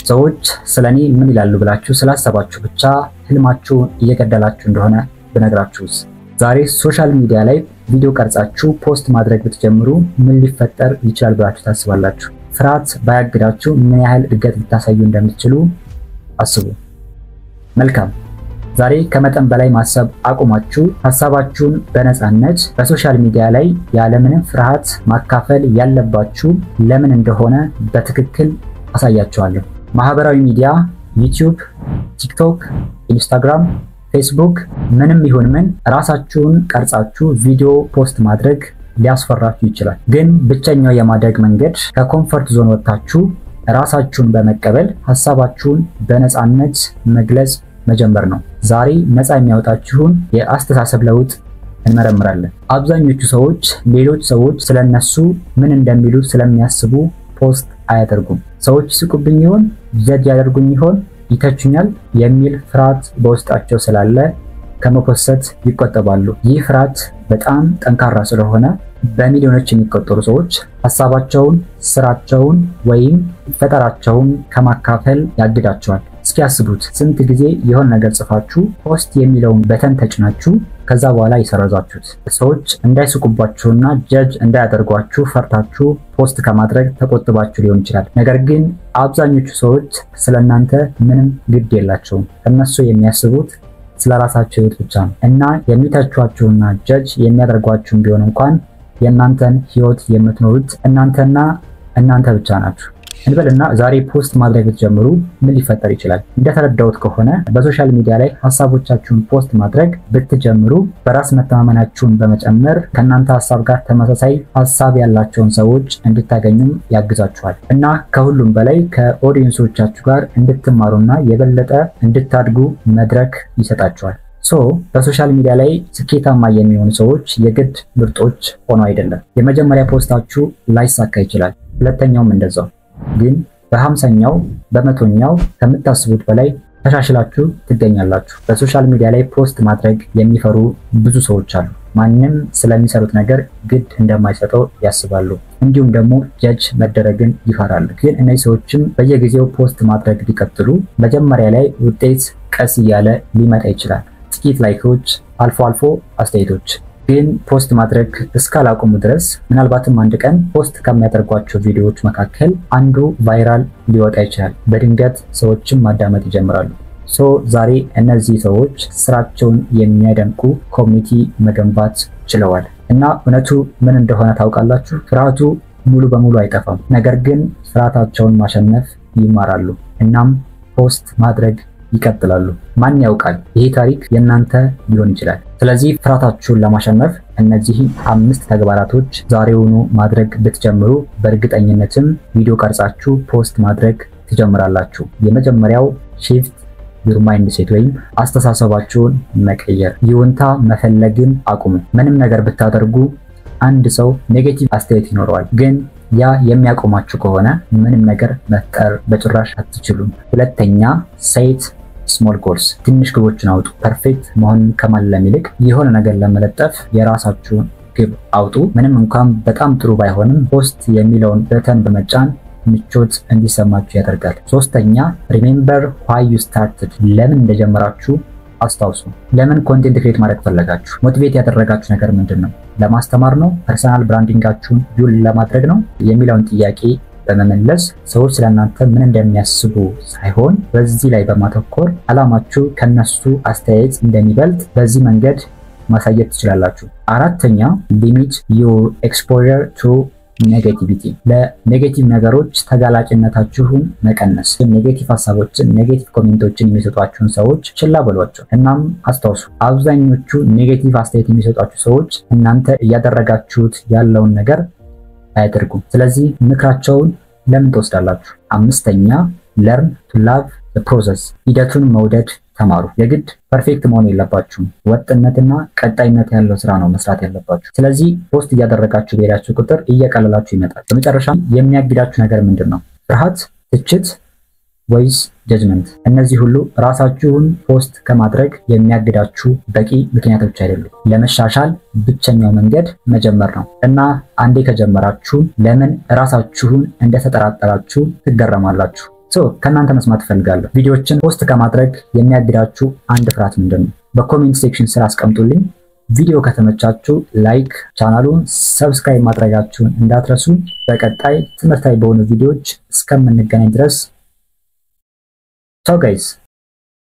ሰዎች ስለኔ ምን ይላሉ ብላችሁ ስላሰባችሁ ብቻ ህልማችሁን እየገደላችሁ እንደሆነ ብነግራችሁስ? ዛሬ ሶሻል ሚዲያ ላይ ቪዲዮ ቀርጻችሁ ፖስት ማድረግ ብትጀምሩ ምን ሊፈጠር ይችላል ብላችሁ ታስባላችሁ? ፍርሃት ባያግዳችሁ ምን ያህል እድገት ልታሳዩ እንደምትችሉ አስቡ። መልካም። ዛሬ ከመጠን በላይ ማሰብ አቁማችሁ ሐሳባችሁን በነፃነት በሶሻል ሚዲያ ላይ ያለምንም ፍርሃት ማካፈል ያለባችሁ ለምን እንደሆነ በትክክል አሳያችኋለሁ። ማህበራዊ ሚዲያ ዩቲዩብ፣ ቲክቶክ፣ ኢንስታግራም፣ ፌስቡክ ምንም ይሁን ምን ራሳችሁን ቀርጻችሁ ቪዲዮ ፖስት ማድረግ ሊያስፈራችሁ ይችላል። ግን ብቸኛው የማደግ መንገድ ከኮምፎርት ዞን ወጥታችሁ ራሳችሁን በመቀበል ሐሳባችሁን በነፃነት መግለጽ መጀመር ነው። ዛሬ ነፃ የሚያወጣችሁን የአስተሳሰብ ለውጥ እንመረምራለን። አብዛኞቹ ሰዎች ሌሎች ሰዎች ስለነሱ ምን እንደሚሉ ስለሚያስቡ ፖስት አያደርጉም። ሰዎች ይስቁብኝ ይሆን፣ ጀጅ ያደርጉኝ ይሆን፣ ይተቹኛል የሚል ፍርሃት በውስጣቸው ስላለ ከመፖሰት ይቆጠባሉ። ይህ ፍርሃት በጣም ጠንካራ ስለሆነ በሚሊዮኖች የሚቆጠሩ ሰዎች ሐሳባቸውን፣ ስራቸውን ወይም ፈጠራቸውን ከማካፈል ያግዳቸዋል። እስኪ አስቡት፣ ስንት ጊዜ የሆነ ነገር ጽፋችሁ ፖስት የሚለውን በተን ተጭናችሁ ከዛ በኋላ ይሰረዛችሁት። ሰዎች እንዳይስቁባችሁና ጀጅ እንዳያደርጓችሁ ፈርታችሁ ፖስት ከማድረግ ተቆጥባችሁ ሊሆን ይችላል። ነገር ግን አብዛኞቹ ሰዎች ስለናንተ ምንም ግድ የላቸውም። እነሱ የሚያስቡት ስለራሳቸው ህይወት ብቻ ነው እና የሚተቿችሁና ጀጅ የሚያደርጓችሁም ቢሆን እንኳን የእናንተን ህይወት የምትኖሩት እናንተና እናንተ ብቻ ናችሁ እንበልና ዛሬ ፖስት ማድረግ ብትጀምሩ ምን ሊፈጠር ይችላል? እንደተረዳሁት ከሆነ በሶሻል ሚዲያ ላይ ሐሳቦቻችሁን ፖስት ማድረግ ብትጀምሩ በራስ መተማመናችሁን በመጨመር ከእናንተ ሐሳብ ጋር ተመሳሳይ ሐሳብ ያላቸውን ሰዎች እንድታገኙም ያግዛችኋል እና ከሁሉም በላይ ከኦዲየንሶቻችሁ ጋር እንድትማሩና የበለጠ እንድታድጉ መድረክ ይሰጣችኋል። በሶሻል ሚዲያ ላይ ስኬታማ የሚሆኑ ሰዎች የግድ ምርጦች ሆነው አይደለም። የመጀመሪያ ፖስታችሁ ላይሳካ ይችላል፣ ሁለተኛውም እንደዛው። ግን በ50ኛው በ100ኛው ከምታስቡት በላይ ተሻሽላችሁ ትገኛላችሁ። በሶሻል ሚዲያ ላይ ፖስት ማድረግ የሚፈሩ ብዙ ሰዎች አሉ። ማንም ስለሚሰሩት ነገር ግድ እንደማይሰጠው ያስባሉ። እንዲሁም ደግሞ ጀጅ መደረግን ይፈራሉ። ግን እነዚህ ሰዎችም በየጊዜው ፖስት ማድረግ ቢቀጥሉ መጀመሪያ ላይ ውጤት ቀስ እያለ ሊመጣ ይችላል። ጥቂት ላይኮች፣ አልፎ አልፎ አስተያየቶች። ግን ፖስት ማድረግ እስካላቆሙ ድረስ ምናልባትም አንድ ቀን ፖስት ከሚያደርጓቸው ቪዲዮዎች መካከል አንዱ ቫይራል ሊወጣ ይችላል። በድንገት ሰዎችም ማዳመጥ ይጀምራሉ። ዛሬ እነዚህ ሰዎች ስራቸውን የሚያደንቁ ኮሚኒቲ መገንባት ችለዋል እና እውነቱ ምን እንደሆነ ታውቃላችሁ? ፍርሃቱ ሙሉ በሙሉ አይጠፋም። ነገር ግን ፍርሃታቸውን ማሸነፍ ይማራሉ። እናም ፖስት ማድረግ ይቀጥላሉ። ማን ያውቃል ይሄ ታሪክ የእናንተ ሊሆን ይችላል። ስለዚህ ፍርሃታችሁን ለማሸነፍ እነዚህ 5 ተግባራቶች ዛሬውኑ ማድረግ ብትጀምሩ በእርግጠኝነትም ቪዲዮ ቀርጻችሁ ፖስት ማድረግ ትጀምራላችሁ። የመጀመሪያው ሺፍት ዩር ማይንድ ሴት ወይም አስተሳሰባችሁን መቀየር። ይሁንታ መፈለግን አቁሙ። ምንም ነገር ብታደርጉ አንድ ሰው ኔጌቲቭ አስተያየት ይኖረዋል። ግን ያ የሚያቆማችሁ ከሆነ ምንም ነገር መፍጠር በጭራሽ አትችሉም። ሁለተኛ ሴት ስሞል ጎልስ፣ ትንሽ ግቦችን አውጡ። ፐርፌክት መሆንን ከማለም ይልቅ የሆነ ነገር ለመለጠፍ የራሳችሁን ግብ አውጡ። ምንም እንኳን በጣም ጥሩ ባይሆንም ፖስት የሚለውን በተን በመጫን ምቾት እንዲሰማችሁ ያደርጋል። ሶስተኛ ሪሜምበር ዋይ ዩ ስታርትድ፣ ለምን እንደጀመራችሁ አስታውሱ። ለምን ኮንቴንት ክሬት ማድረግ ፈለጋችሁ? ሞቲቬት ያደረጋችሁ ነገር ምንድነው? ለማስተማር ነው? ፐርሰናል ብራንዲንጋችሁን ቢውል ለማድረግ ነው የሚለውን ጥያቄ በመመለስ ሰዎች ስለናንተ ምን እንደሚያስቡ ሳይሆን በዚህ ላይ በማተኮር አላማችሁ ከነሱ አስተያየት እንደሚበልጥ በዚህ መንገድ ማሳየት ትችላላችሁ። አራተኛ ሊሚት ዩር ኤክስፖዠር ቱ ኔጌቲቪቲ፣ ለኔጌቲቭ ነገሮች ተጋላጭነታችሁን መቀነስ። ኔጌቲቭ ሀሳቦችን፣ ኔጌቲቭ ኮሜንቶችን የሚሰጧችሁን ሰዎች ችላ በሏቸው። እናም አስታውሱ፣ አብዛኞቹ ኔጌቲቭ አስተያየት የሚሰጧችሁ ሰዎች እናንተ እያደረጋችሁት ያለውን ነገር አያደርጉም። ስለዚህ ምክራቸውን ለምን ትወስዳላችሁ? አምስተኛ ለርን ቱ ላቭ ዘ ፕሮሰስ፣ ሂደቱን መውደድ ተማሩ። የግድ ፐርፌክት መሆን የለባችሁም። ወጥነትና ቀጣይነት ያለው ስራ ነው መስራት ያለባችሁ። ስለዚህ ፖስት እያደረጋችሁ በሄዳችሁ ቁጥር እየቀለላችሁ ይመጣል። በመጨረሻም የሚያግዳችሁ ነገር ምንድነው? ፍርሃት፣ ትችት ወይስ ጀጅመንት? እነዚህ ሁሉ ራሳችሁን ፖስት ከማድረግ የሚያግዳችሁ በቂ ምክንያቶች አይደሉም። ለመሻሻል ብቸኛው መንገድ መጀመር ነው እና አንዴ ከጀመራችሁ ለምን ራሳችሁን እንደተጠራጠራችሁ ትገረማላችሁ። ከእናንተ መስማት ፈልጋለሁ። ቪዲዮዎችን ፖስት ከማድረግ የሚያግዳችሁ አንድ ፍርሃት ምንድነው? በኮሜንት ሴክሽን ስር አስቀምጡልኝ። ቪዲዮ ከተመቻችሁ ላይክ፣ ቻናሉን ሰብስክራይብ ማድረጋችሁን እንዳትረሱ። በቀጣይ ትምህርታዊ በሆኑ ቪዲዮዎች እስከምንገናኝ ድረስ ቻው ጋይስ።